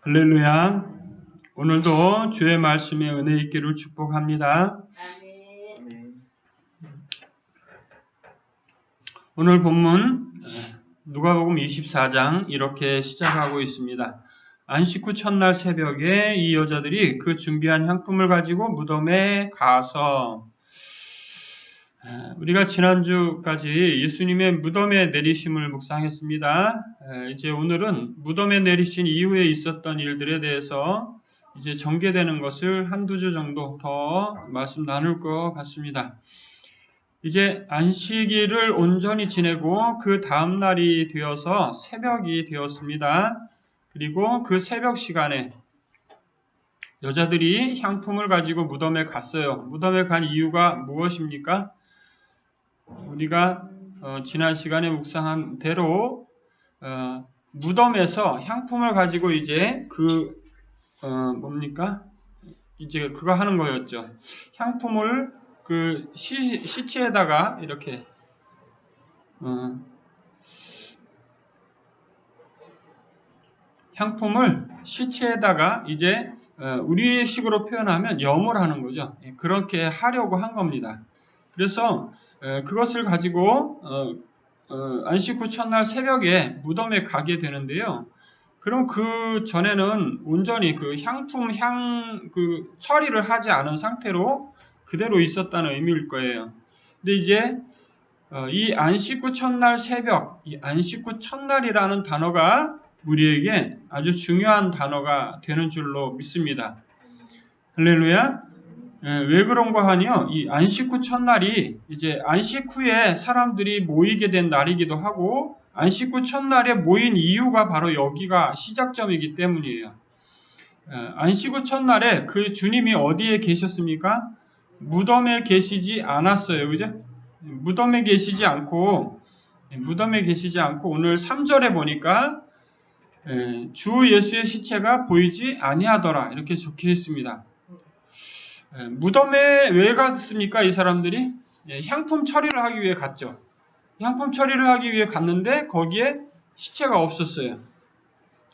할렐루야. 오늘도 주의 말씀에 은혜 있기를 축복합니다. 아멘. 오늘 본문 누가복음 24장 이렇게 시작하고 있습니다. 안식 후 첫날 새벽에 이 여자들이 그 준비한 향품을 가지고 무덤에 가서, 우리가 지난주까지 예수님의 무덤에 내리심을 묵상했습니다. 이제 오늘은 무덤에 내리신 이후에 있었던 일들에 대해서 이제 전개되는 것을 한두 주 정도 더 말씀 나눌 것 같습니다. 이제 안식일을 온전히 지내고 그 다음 날이 되어서 새벽이 되었습니다. 그리고 그 새벽 시간에 여자들이 향품을 가지고 무덤에 갔어요. 무덤에 간 이유가 무엇입니까? 우리가 지난 시간에 묵상한 대로 무덤에서 향품을 가지고 이제 이제 그거 하는 거였죠. 향품을 그 시체에다가 이렇게 향품을 시체에다가 이제 우리식으로 표현하면 염을 하는 거죠. 그렇게 하려고 한 겁니다. 그래서 그것을 가지고 안식 후 첫날 새벽에 무덤에 가게 되는데요. 그럼 그 전에는 온전히 그 향품 처리를 하지 않은 상태로 그대로 있었다는 의미일 거예요. 근데 이제 이 안식 후 첫날 새벽, 이 안식 후 첫날이라는 단어가 우리에게 아주 중요한 단어가 되는 줄로 믿습니다. 할렐루야. 왜 그런가 하니요. 이 안식 후 첫날이 이제 안식 후에 사람들이 모이게 된 날이기도 하고 안식 후 첫날에 모인 이유가 바로 여기가 시작점이기 때문이에요. 안식 후 첫날에 그 주님이 어디에 계셨습니까? 무덤에 계시지 않았어요. 그죠? 무덤에 계시지 않고 오늘 3절에 보니까 주 예수의 시체가 보이지 아니하더라 이렇게 적혀 있습니다. 무덤에 왜 갔습니까? 이 사람들이 향품 처리를 하기 위해 갔죠. 향품 처리를 하기 위해 갔는데 거기에 시체가 없었어요.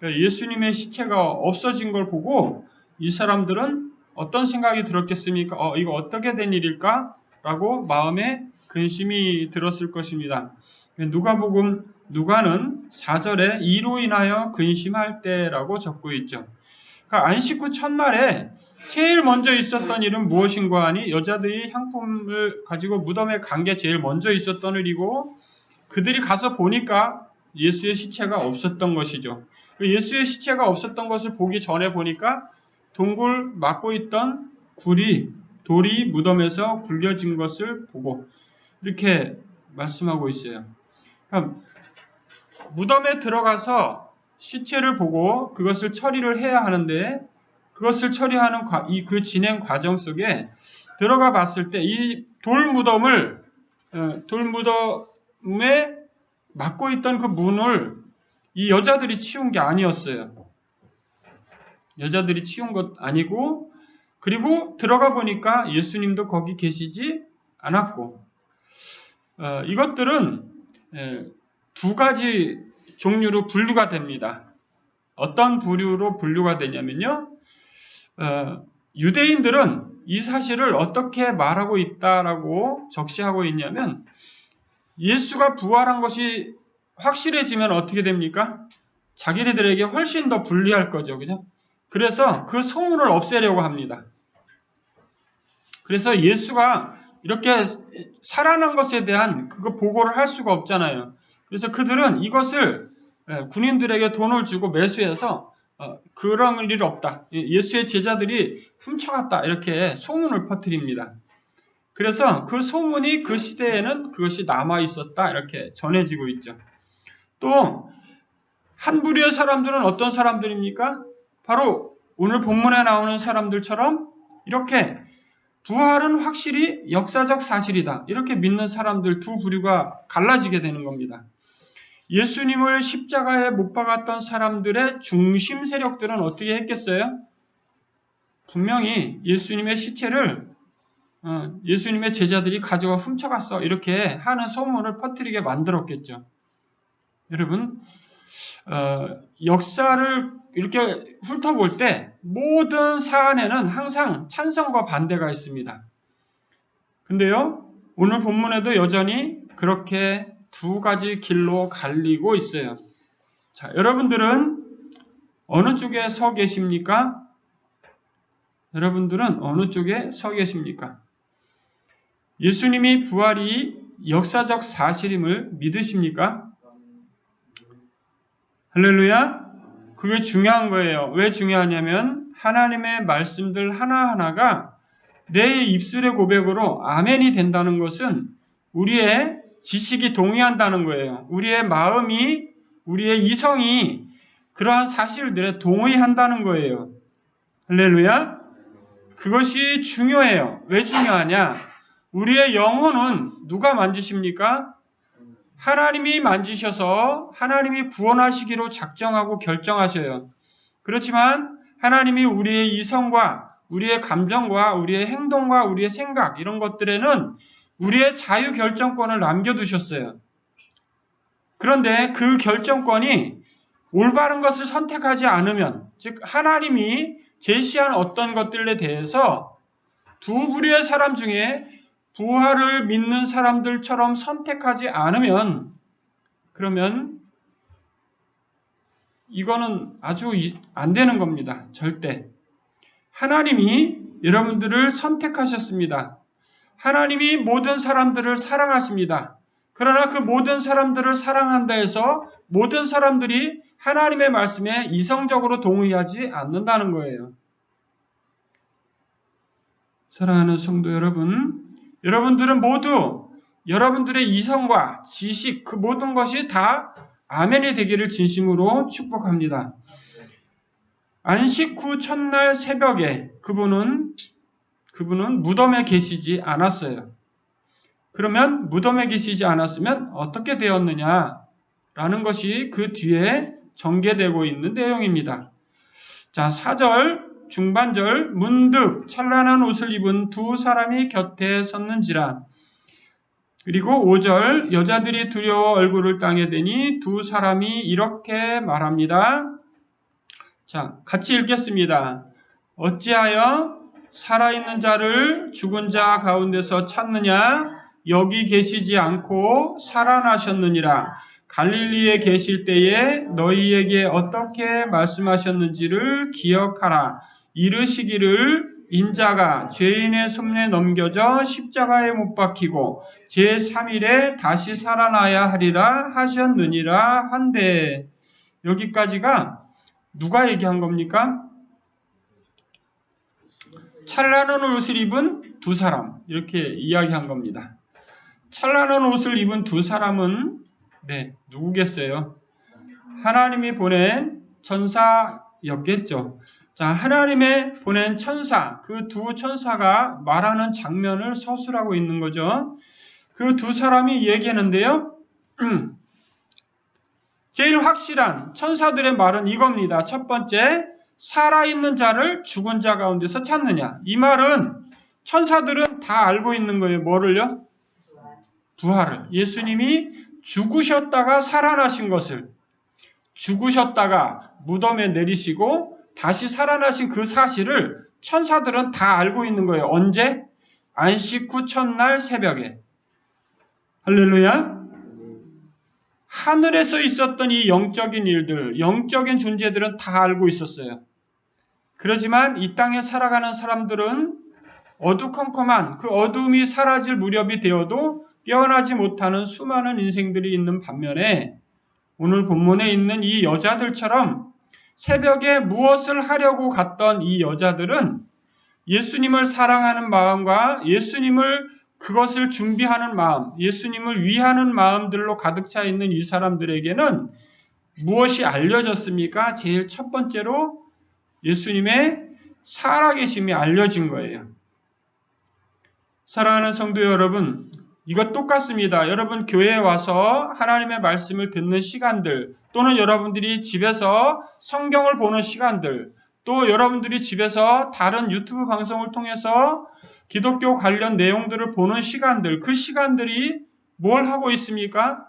예수님의 시체가 없어진 걸 보고 이 사람들은 어떤 생각이 들었겠습니까? 이거 어떻게 된 일일까? 라고 마음에 근심이 들었을 것입니다. 누가는 4절에 이로 인하여 근심할 때라고 적고 있죠. 그러니까 안식 후 첫날에 제일 먼저 있었던 일은 무엇인가 하니 여자들이 향품을 가지고 무덤에 간 게 제일 먼저 있었던 일이고 그들이 가서 보니까 예수의 시체가 없었던 것이죠. 예수의 시체가 없었던 것을 보기 전에 보니까 동굴 막고 있던 돌이 무덤에서 굴려진 것을 보고 이렇게 말씀하고 있어요. 그러니까 무덤에 들어가서 시체를 보고 그것을 처리를 해야 하는데 그것을 처리하는 그 진행 과정 속에 들어가 봤을 때 이 돌무덤에 막고 있던 그 문을 이 여자들이 치운 게 아니었어요. 여자들이 치운 것 아니고 그리고 들어가 보니까 예수님도 거기 계시지 않았고 이것들은 두 가지 종류로 분류가 됩니다. 어떤 부류로 분류가 되냐면요. 유대인들은 이 사실을 어떻게 말하고 있다라고 적시하고 있냐면 예수가 부활한 것이 확실해지면 어떻게 됩니까? 자기네들에게 훨씬 더 불리할 거죠. 그죠? 그래서 그 소문을 없애려고 합니다. 그래서 예수가 이렇게 살아난 것에 대한 그거 보고를 할 수가 없잖아요. 그래서 그들은 이것을 군인들에게 돈을 주고 매수해서 그런 일 없다. 예수의 제자들이 훔쳐갔다. 이렇게 소문을 퍼뜨립니다. 그래서 그 소문이 그 시대에는 그것이 남아 있었다. 이렇게 전해지고 있죠. 또 한 부류의 사람들은 어떤 사람들입니까? 바로 오늘 본문에 나오는 사람들처럼 이렇게 부활은 확실히 역사적 사실이다. 이렇게 믿는 사람들 두 부류가 갈라지게 되는 겁니다. 예수님을 십자가에 못 박았던 사람들의 중심 세력들은 어떻게 했겠어요? 분명히 예수님의 시체를 예수님의 제자들이 가져가 훔쳐갔어. 이렇게 하는 소문을 퍼뜨리게 만들었겠죠. 여러분, 역사를 이렇게 훑어볼 때 모든 사안에는 항상 찬성과 반대가 있습니다. 근데요, 오늘 본문에도 여전히 그렇게 두 가지 길로 갈리고 있어요. 자, 여러분들은 어느 쪽에 서 계십니까? 여러분들은 어느 쪽에 서 계십니까? 예수님이 부활이 역사적 사실임을 믿으십니까? 할렐루야! 그게 중요한 거예요. 왜 중요하냐면 하나님의 말씀들 하나하나가 내 입술의 고백으로 아멘이 된다는 것은 우리의 지식이 동의한다는 거예요. 우리의 마음이, 우리의 이성이 그러한 사실들에 동의한다는 거예요. 할렐루야! 그것이 중요해요. 왜 중요하냐? 우리의 영혼은 누가 만지십니까? 하나님이 만지셔서 하나님이 구원하시기로 작정하고 결정하셔요. 그렇지만 하나님이 우리의 이성과 우리의 감정과 우리의 행동과 우리의 생각 이런 것들에는 우리의 자유 결정권을 남겨두셨어요. 그런데 그 결정권이 올바른 것을 선택하지 않으면, 즉 하나님이 제시한 어떤 것들에 대해서 두 부류의 사람 중에 부활을 믿는 사람들처럼 선택하지 않으면, 그러면 이거는 아주 안 되는 겁니다. 절대. 하나님이 여러분들을 선택하셨습니다. 하나님이 모든 사람들을 사랑하십니다. 그러나 그 모든 사람들을 사랑한다 해서 모든 사람들이 하나님의 말씀에 이성적으로 동의하지 않는다는 거예요. 사랑하는 성도 여러분, 여러분들은 모두 여러분들의 이성과 지식 그 모든 것이 다 아멘이 되기를 진심으로 축복합니다. 안식 후 첫날 새벽에 그분은 무덤에 계시지 않았어요. 그러면 무덤에 계시지 않았으면 어떻게 되었느냐라는 것이 그 뒤에 전개되고 있는 내용입니다. 자, 4절 중반절 문득 찬란한 옷을 입은 두 사람이 곁에 섰는지라. 그리고 5절 여자들이 두려워 얼굴을 땅에 대니 두 사람이 이렇게 말합니다. 자, 같이 읽겠습니다. 어찌하여 살아있는 자를 죽은 자 가운데서 찾느냐? 여기 계시지 않고 살아나셨느니라. 갈릴리에 계실 때에 너희에게 어떻게 말씀하셨는지를 기억하라. 이르시기를 인자가 죄인의 손에 넘겨져 십자가에 못 박히고 제3일에 다시 살아나야 하리라 하셨느니라 한데, 여기까지가 누가 얘기한 겁니까? 찬란한 옷을 입은 두 사람, 이렇게 이야기한 겁니다. 찬란한 옷을 입은 두 사람은 누구겠어요? 하나님이 보낸 천사였겠죠. 자, 하나님의 보낸 천사, 그 두 천사가 말하는 장면을 서술하고 있는 거죠. 그 두 사람이 얘기하는데요. 제일 확실한 천사들의 말은 이겁니다. 첫 번째, 살아있는 자를 죽은 자 가운데서 찾느냐. 이 말은 천사들은 다 알고 있는 거예요. 뭐를요? 부활을. 예수님이 죽으셨다가 살아나신 것을, 죽으셨다가 무덤에 내리시고 다시 살아나신 그 사실을 천사들은 다 알고 있는 거예요. 언제? 안식 후 첫날 새벽에. 할렐루야. 하늘에서 있었던 이 영적인 일들, 영적인 존재들은 다 알고 있었어요. 그렇지만 이 땅에 살아가는 사람들은 어두컴컴한 그 어둠이 사라질 무렵이 되어도 깨어나지 못하는 수많은 인생들이 있는 반면에 오늘 본문에 있는 이 여자들처럼 새벽에 무엇을 하려고 갔던 이 여자들은 예수님을 사랑하는 마음과 예수님을 그것을 준비하는 마음, 예수님을 위하는 마음들로 가득 차 있는 이 사람들에게는 무엇이 알려졌습니까? 제일 첫 번째로 예수님의 살아계심이 알려진 거예요. 사랑하는 성도 여러분, 이것 똑같습니다. 여러분 교회에 와서 하나님의 말씀을 듣는 시간들, 또는 여러분들이 집에서 성경을 보는 시간들, 또 여러분들이 집에서 다른 유튜브 방송을 통해서 기독교 관련 내용들을 보는 시간들, 그 시간들이 뭘 하고 있습니까?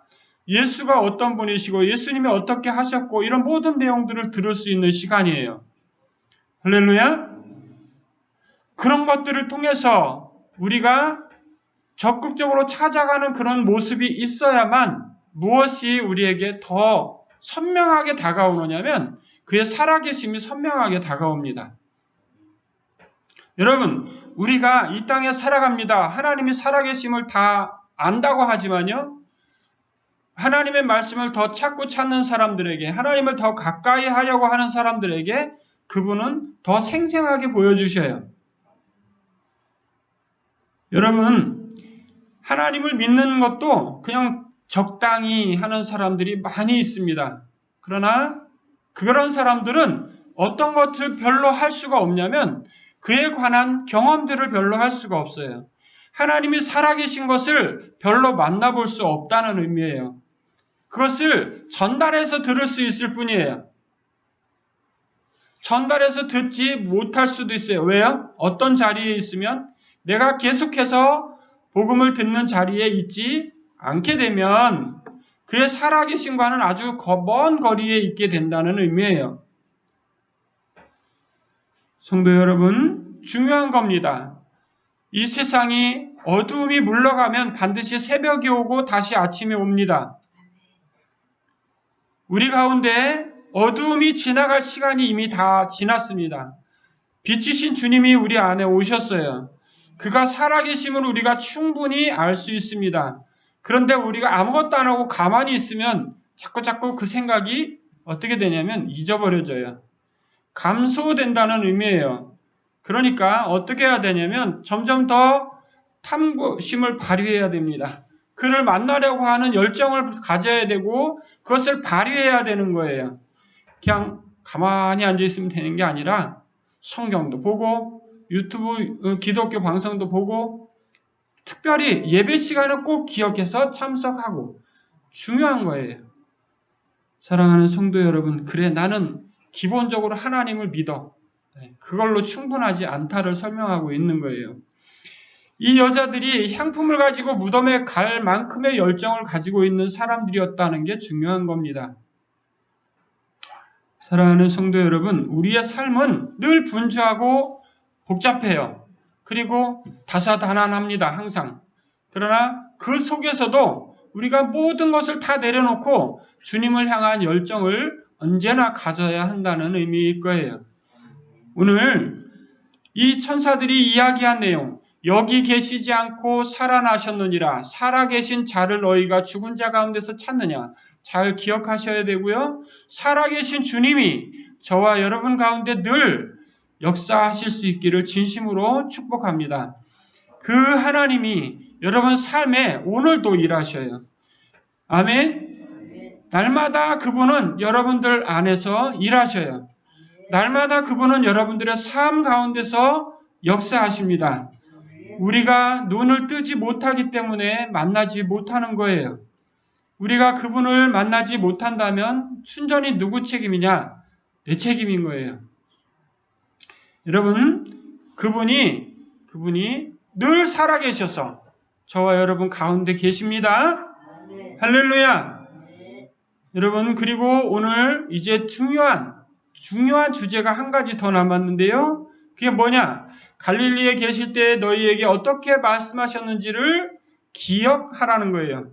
예수가 어떤 분이시고 예수님이 어떻게 하셨고 이런 모든 내용들을 들을 수 있는 시간이에요. 할렐루야. 그런 것들을 통해서 우리가 적극적으로 찾아가는 그런 모습이 있어야만 무엇이 우리에게 더 선명하게 다가오느냐면 그의 살아계심이 선명하게 다가옵니다. 여러분, 우리가 이 땅에 살아갑니다. 하나님이 살아계심을 다 안다고 하지만요. 하나님의 말씀을 더 찾고 찾는 사람들에게, 하나님을 더 가까이 하려고 하는 사람들에게 그분은 더 생생하게 보여주셔요. 여러분, 하나님을 믿는 것도 그냥 적당히 하는 사람들이 많이 있습니다. 그러나 그런 사람들은 어떤 것을 별로 할 수가 없냐면 그에 관한 경험들을 별로 할 수가 없어요. 하나님이 살아계신 것을 별로 만나볼 수 없다는 의미예요. 그것을 전달해서 들을 수 있을 뿐이에요. 전달해서 듣지 못할 수도 있어요. 왜요? 어떤 자리에 있으면 내가 계속해서 복음을 듣는 자리에 있지 않게 되면 그의 살아계신과는 아주 먼 거리에 있게 된다는 의미예요. 성도 여러분, 중요한 겁니다. 이 세상이 어두움이 물러가면 반드시 새벽이 오고 다시 아침이 옵니다. 우리 가운데 어두움이 지나갈 시간이 이미 다 지났습니다. 빛이신 주님이 우리 안에 오셨어요. 그가 살아계심을 우리가 충분히 알 수 있습니다. 그런데 우리가 아무것도 안 하고 가만히 있으면 자꾸 그 생각이 어떻게 되냐면 잊어버려져요. 감소된다는 의미예요. 그러니까 어떻게 해야 되냐면 점점 더 탐구심을 발휘해야 됩니다. 그를 만나려고 하는 열정을 가져야 되고 그것을 발휘해야 되는 거예요. 그냥 가만히 앉아있으면 되는 게 아니라 성경도 보고 유튜브 기독교 방송도 보고 특별히 예배 시간을 꼭 기억해서 참석하고 중요한 거예요. 사랑하는 성도 여러분, 그래 나는 기본적으로 하나님을 믿어. 그걸로 충분하지 않다를 설명하고 있는 거예요. 이 여자들이 향품을 가지고 무덤에 갈 만큼의 열정을 가지고 있는 사람들이었다는 게 중요한 겁니다. 사랑하는 성도 여러분, 우리의 삶은 늘 분주하고 복잡해요. 그리고 다사다난합니다. 항상. 그러나 그 속에서도 우리가 모든 것을 다 내려놓고 주님을 향한 열정을 언제나 가져야 한다는 의미일 거예요. 오늘 이 천사들이 이야기한 내용, 여기 계시지 않고 살아나셨느니라, 살아계신 자를 너희가 죽은 자 가운데서 찾느냐, 잘 기억하셔야 되고요. 살아계신 주님이 저와 여러분 가운데 늘 역사하실 수 있기를 진심으로 축복합니다. 그 하나님이 여러분 삶에 오늘도 일하셔요. 아멘. 날마다 그분은 여러분들 안에서 일하셔요. 날마다 그분은 여러분들의 삶 가운데서 역사하십니다. 우리가 눈을 뜨지 못하기 때문에 만나지 못하는 거예요. 우리가 그분을 만나지 못한다면 순전히 누구 책임이냐? 내 책임인 거예요. 여러분, 그분이 늘 살아계셔서 저와 여러분 가운데 계십니다. 할렐루야. 여러분, 그리고 오늘 이제 중요한 주제가 한 가지 더 남았는데요. 그게 뭐냐? 갈릴리에 계실 때 너희에게 어떻게 말씀하셨는지를 기억하라는 거예요.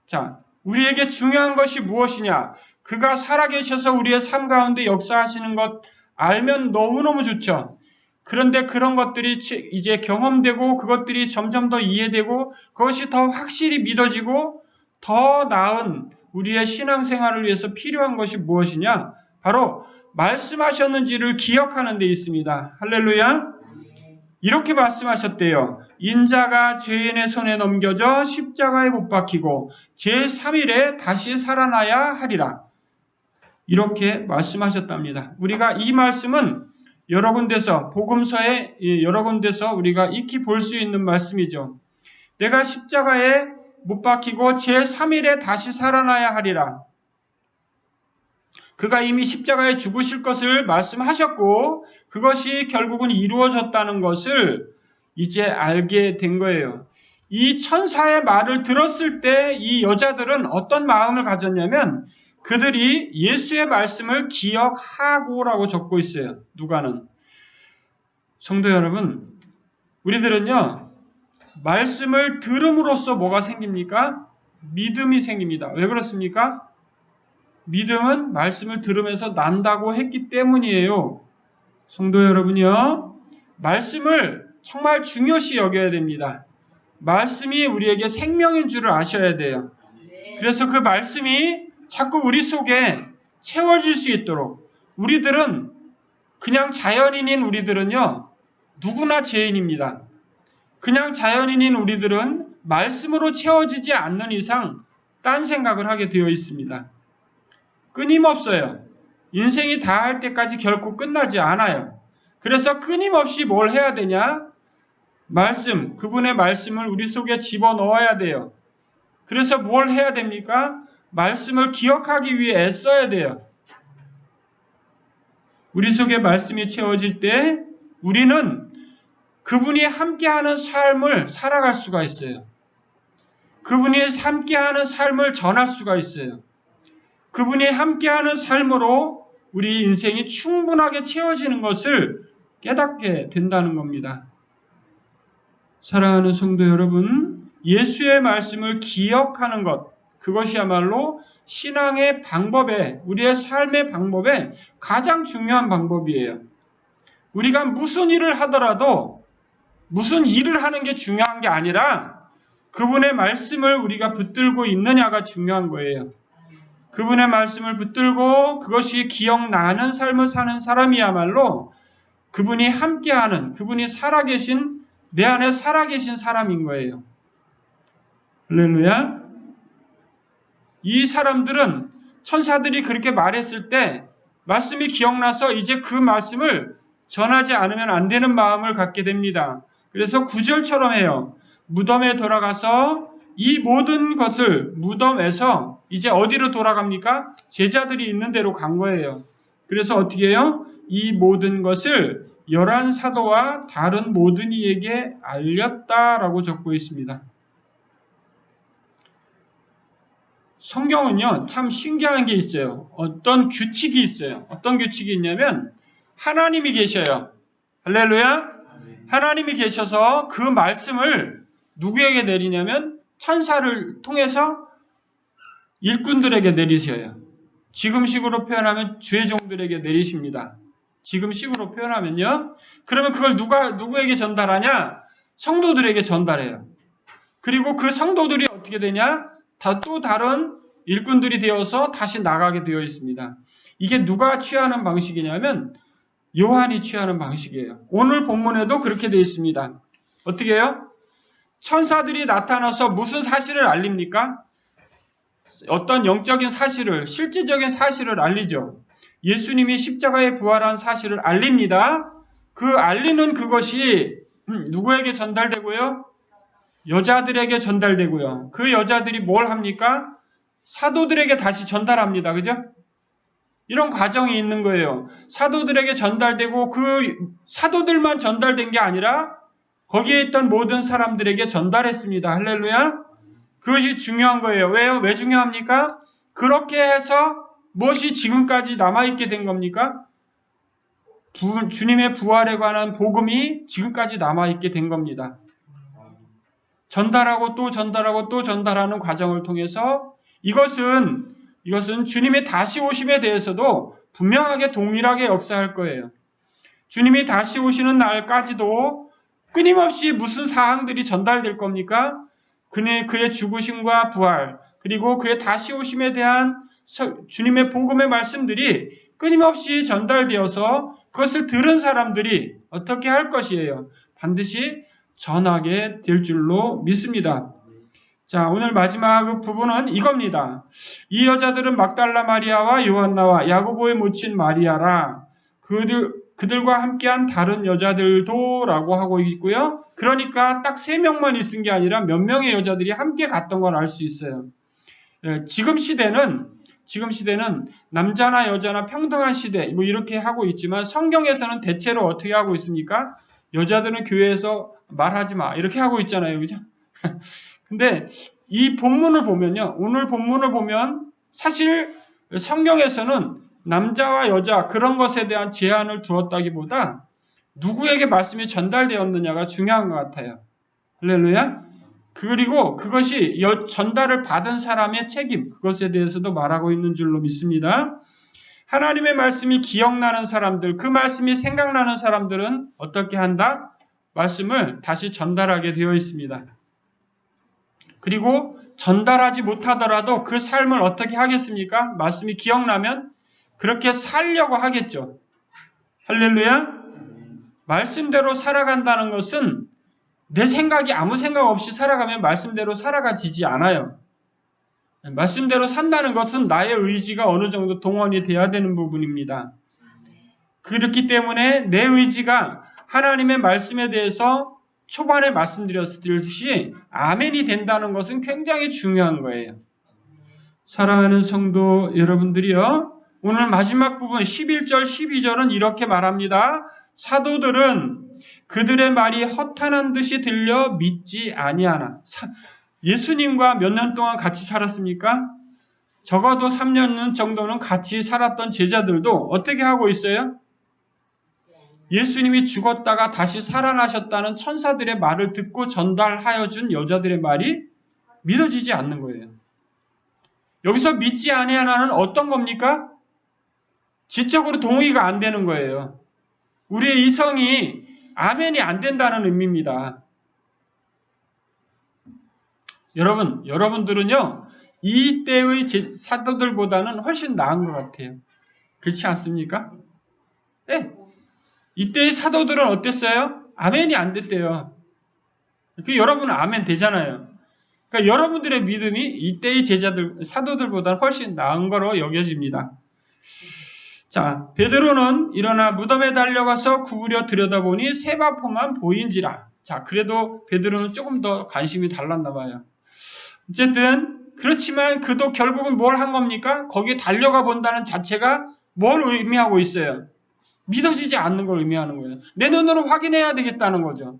자, 우리에게 중요한 것이 무엇이냐? 그가 살아계셔서 우리의 삶 가운데 역사하시는 것 알면 너무너무 좋죠. 그런데 그런 것들이 이제 경험되고 그것들이 점점 더 이해되고 그것이 더 확실히 믿어지고 더 나은 우리의 신앙생활을 위해서 필요한 것이 무엇이냐? 바로 말씀하셨는지를 기억하는 데 있습니다. 할렐루야. 이렇게 말씀하셨대요. 인자가 죄인의 손에 넘겨져 십자가에 못 박히고 제3일에 다시 살아나야 하리라. 이렇게 말씀하셨답니다. 우리가 이 말씀은 여러 군데서 복음서에 여러 군데서 우리가 익히 볼 수 있는 말씀이죠. 내가 십자가에 못 박히고 제3일에 다시 살아나야 하리라. 그가 이미 십자가에 죽으실 것을 말씀하셨고 그것이 결국은 이루어졌다는 것을 이제 알게 된 거예요. 이 천사의 말을 들었을 때 이 여자들은 어떤 마음을 가졌냐면 그들이 예수의 말씀을 기억하고라고 적고 있어요. 누가는. 성도 여러분, 우리들은요, 말씀을 들음으로써 뭐가 생깁니까? 믿음이 생깁니다. 왜 그렇습니까? 믿음은 말씀을 들으면서 난다고 했기 때문이에요. 성도 여러분이요, 말씀을 정말 중요시 여겨야 됩니다. 말씀이 우리에게 생명인 줄을 아셔야 돼요. 그래서 그 말씀이 자꾸 우리 속에 채워질 수 있도록 우리들은 그냥 자연인인 우리들은요, 누구나 죄인입니다. 그냥 자연인인 우리들은 말씀으로 채워지지 않는 이상 딴 생각을 하게 되어 있습니다. 끊임없어요. 인생이 다 할 때까지 결코 끝나지 않아요. 그래서 끊임없이 뭘 해야 되냐? 말씀, 그분의 말씀을 우리 속에 집어넣어야 돼요. 그래서 뭘 해야 됩니까? 말씀을 기억하기 위해 애써야 돼요. 우리 속에 말씀이 채워질 때 우리는 그분이 함께하는 삶을 살아갈 수가 있어요. 그분이 함께하는 삶을 전할 수가 있어요. 그분이 함께하는 삶으로 우리 인생이 충분하게 채워지는 것을 깨닫게 된다는 겁니다. 사랑하는 성도 여러분, 예수의 말씀을 기억하는 것, 그것이야말로 신앙의 방법에, 우리의 삶의 방법에 가장 중요한 방법이에요. 우리가 무슨 일을 하더라도 무슨 일을 하는 게 중요한 게 아니라 그분의 말씀을 우리가 붙들고 있느냐가 중요한 거예요. 그분의 말씀을 붙들고 그것이 기억나는 삶을 사는 사람이야말로 그분이 함께하는, 그분이 살아계신, 내 안에 살아계신 사람인 거예요. 할렐루야. 이 사람들은 천사들이 그렇게 말했을 때 말씀이 기억나서 이제 그 말씀을 전하지 않으면 안 되는 마음을 갖게 됩니다. 그래서 9절처럼 해요. 무덤에 돌아가서 이 모든 것을 무덤에서 이제 어디로 돌아갑니까? 제자들이 있는 데로 간 거예요. 그래서 어떻게 해요? 이 모든 것을 11사도와 다른 모든 이에게 알렸다라고 적고 있습니다. 성경은요, 참 신기한 게 있어요. 어떤 규칙이 있어요. 어떤 규칙이 있냐면 하나님이 계셔요. 할렐루야. 하나님이 계셔서 그 말씀을 누구에게 내리냐면 천사를 통해서 일꾼들에게 내리셔요. 지금식으로 표현하면 죄종들에게 내리십니다. 지금식으로 표현하면요. 그러면 그걸 누구에게 전달하냐? 성도들에게 전달해요. 그리고 그 성도들이 어떻게 되냐? 또 다른 일꾼들이 되어서 다시 나가게 되어 있습니다. 이게 누가 취하는 방식이냐면 요한이 취하는 방식이에요. 오늘 본문에도 그렇게 되어 있습니다. 어떻게 해요? 천사들이 나타나서 무슨 사실을 알립니까? 어떤 영적인 사실을, 실제적인 사실을 알리죠. 예수님이 십자가에 부활한 사실을 알립니다. 그 알리는 그것이 누구에게 전달되고요? 여자들에게 전달되고요. 그 여자들이 뭘 합니까? 사도들에게 다시 전달합니다. 그죠? 이런 과정이 있는 거예요. 사도들에게 전달되고 그 사도들만 전달된 게 아니라 거기에 있던 모든 사람들에게 전달했습니다. 할렐루야. 그것이 중요한 거예요. 왜요? 왜 중요합니까? 그렇게 해서 무엇이 지금까지 남아있게 된 겁니까? 주님의 부활에 관한 복음이 지금까지 남아있게 된 겁니다. 전달하고 또 전달하고 또 전달하는 과정을 통해서 이것은 주님의 다시 오심에 대해서도 분명하게 동일하게 역사할 거예요. 주님이 다시 오시는 날까지도 끊임없이 무슨 사항들이 전달될 겁니까? 그의 죽으심과 부활, 그리고 그의 다시 오심에 대한 주님의 복음의 말씀들이 끊임없이 전달되어서 그것을 들은 사람들이 어떻게 할 것이에요? 반드시 전하게 될 줄로 믿습니다. 자, 오늘 마지막 부분은 이겁니다. 이 여자들은 막달라 마리아와 요한나와 야고보의 모친 마리아라. 그들과 함께한 다른 여자들도 라고 하고 있고요. 그러니까 딱 3명만 있은 게 아니라 몇 명의 여자들이 함께 갔던 걸 알 수 있어요. 지금 시대는 남자나 여자나 평등한 시대 뭐 이렇게 하고 있지만 성경에서는 대체로 어떻게 하고 있습니까? 여자들은 교회에서 말하지 마 이렇게 하고 있잖아요. 그죠? 근데 이 본문을 보면요. 오늘 본문을 보면 사실 성경에서는 남자와 여자 그런 것에 대한 제한을 두었다기보다 누구에게 말씀이 전달되었느냐가 중요한 것 같아요. 할렐루야. 그리고 그것이 전달을 받은 사람의 책임, 그것에 대해서도 말하고 있는 줄로 믿습니다. 하나님의 말씀이 기억나는 사람들, 그 말씀이 생각나는 사람들은 어떻게 한다? 말씀을 다시 전달하게 되어 있습니다. 그리고 전달하지 못하더라도 그 삶을 어떻게 하겠습니까? 말씀이 기억나면 그렇게 살려고 하겠죠. 할렐루야. 말씀대로 살아간다는 것은 내 생각이 아무 생각 없이 살아가면 말씀대로 살아가지지 않아요. 말씀대로 산다는 것은 나의 의지가 어느 정도 동원이 돼야 되는 부분입니다. 그렇기 때문에 내 의지가 하나님의 말씀에 대해서 초반에 말씀드렸듯이 아멘이 된다는 것은 굉장히 중요한 거예요. 사랑하는 성도 여러분들이요. 오늘 마지막 부분 11절, 12절은 이렇게 말합니다. 사도들은 그들의 말이 허탄한 듯이 들려 믿지 아니하나. 예수님과 몇 년 동안 같이 살았습니까? 적어도 3년 정도는 같이 살았던 제자들도 어떻게 하고 있어요? 예수님이 죽었다가 다시 살아나셨다는 천사들의 말을 듣고 전달하여 준 여자들의 말이 믿어지지 않는 거예요. 여기서 믿지 아니하나는 어떤 겁니까? 지적으로 동의가 안 되는 거예요. 우리의 이성이 아멘이 안 된다는 의미입니다. 여러분들은요, 이때의 사도들보다는 훨씬 나은 것 같아요. 그렇지 않습니까? 네. 이때의 사도들은 어땠어요? 아멘이 안 됐대요. 여러분은 아멘 되잖아요. 그러니까 여러분들의 믿음이 이때의 사도들보다 훨씬 나은 거로 여겨집니다. 자, 베드로는 일어나 무덤에 달려가서 구부려 들여다보니 세바포만 보인지라. 자, 그래도 베드로는 조금 더 관심이 달랐나 봐요. 어쨌든 그렇지만 그도 결국은 뭘 한 겁니까? 거기에 달려가 본다는 자체가 뭘 의미하고 있어요? 믿어지지 않는 걸 의미하는 거예요. 내 눈으로 확인해야 되겠다는 거죠.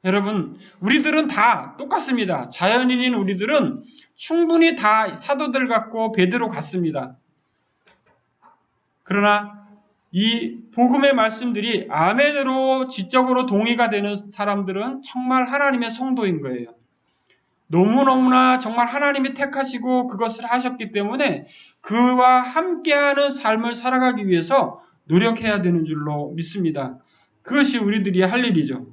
여러분, 우리들은 다 똑같습니다. 자연인인 우리들은 충분히 다 사도들 같고 베드로 같습니다. 그러나 이 복음의 말씀들이 아멘으로 지적으로 동의가 되는 사람들은 정말 하나님의 성도인 거예요. 너무너무나 정말 하나님이 택하시고 그것을 하셨기 때문에 그와 함께하는 삶을 살아가기 위해서 노력해야 되는 줄로 믿습니다. 그것이 우리들이 할 일이죠.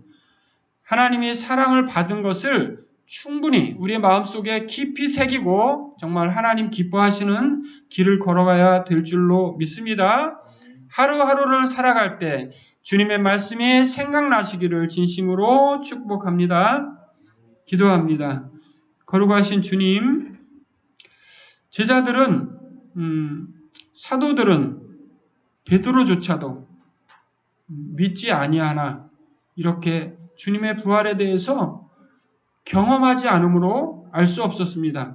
하나님이 사랑을 받은 것을 충분히 우리의 마음속에 깊이 새기고 정말 하나님 기뻐하시는 길을 걸어가야 될 줄로 믿습니다. 하루하루를 살아갈 때 주님의 말씀이 생각나시기를 진심으로 축복합니다. 기도합니다. 거룩하신 주님, 제자들은 사도들은 베드로조차도 믿지 아니하나 이렇게 주님의 부활에 대해서 경험하지 않으므로 알 수 없었습니다.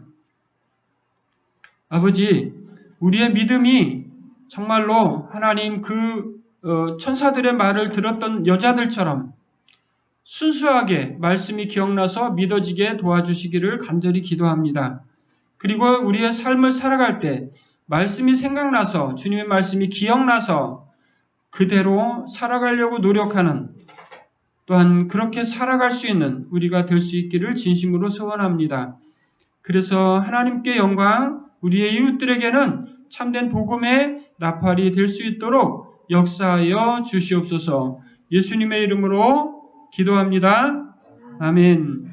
아버지, 우리의 믿음이 정말로 하나님 천사들의 말을 들었던 여자들처럼 순수하게 말씀이 기억나서 믿어지게 도와주시기를 간절히 기도합니다. 그리고 우리의 삶을 살아갈 때 말씀이 생각나서 주님의 말씀이 기억나서 그대로 살아가려고 노력하는 또한 그렇게 살아갈 수 있는 우리가 될 수 있기를 진심으로 소원합니다. 그래서 하나님께 영광, 우리의 이웃들에게는 참된 복음의 나팔이 될 수 있도록 역사하여 주시옵소서. 예수님의 이름으로 기도합니다. 아멘.